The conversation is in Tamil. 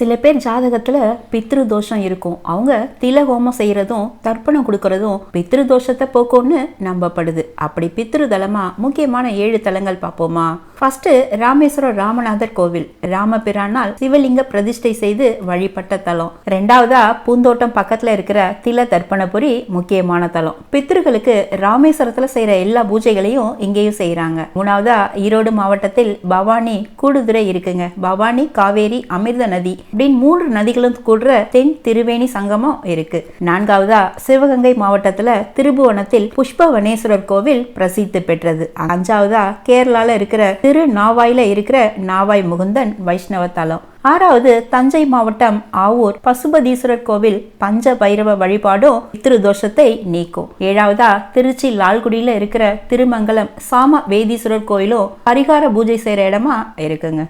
சில பேர் ஜாதகத்துல பித்ரு தோஷம் இருக்கும். அவங்க தில ஹோமம் செய்யறதும் தர்ப்பணம் கொடுக்கறதும் பித்ரு தோஷத்தை போக்கும்னு நம்பப்படுது. அப்படி பித்ரு தலமா முக்கியமான 7 தலங்கள் பார்ப்போமா? ஃபர்ஸ்ட் ராமேஸ்வரம் ராமநாதர் கோவில், ராமபிரானால் சிவலிங்க பிரதிஷ்டை செய்து வழிபட்ட தலம். ரெண்டாவதா பூந்தோட்டம் பக்கத்துல இருக்கிற தில தர்ப்பணபுரி முக்கியமான தலம். பித்ருகளுக்கு ராமேஸ்வரத்துல செய்யற எல்லா பூஜைகளையும் இங்கேயும் செய்யறாங்க. மூணாவதா ஈரோடு மாவட்டத்தில் பவானி கூடுதுறை இருக்குங்க. பவானி, காவேரி, அமிர்த நதி அப்படின்னு 3 நதிகளும் கூடுற தென் திருவேணி சங்கமம் இருக்கு. நான்காவதா சிவகங்கை மாவட்டத்துல திருபுவனத்தில் புஷ்பவனேஸ்வரர் கோவில் பிரசித்தி பெற்றது. அஞ்சாவதா கேரளால இருக்கிற திரு நாவாயில இருக்கிற நாவாய் முகுந்தன் வைஷ்ணவ தலம். ஆறாவது தஞ்சை மாவட்டம் ஆவூர் பசுபதீஸ்வரர் கோவில் பஞ்ச பைரவ வழிபாடும் பித்ரு தோஷத்தை நீக்கும். ஏழாவதா திருச்சி லால்குடியில இருக்கிற திருமங்கலம் சாம வேதீஸ்வரர் கோயிலும் பரிகார பூஜை செய்யற இடமா இருக்குங்க.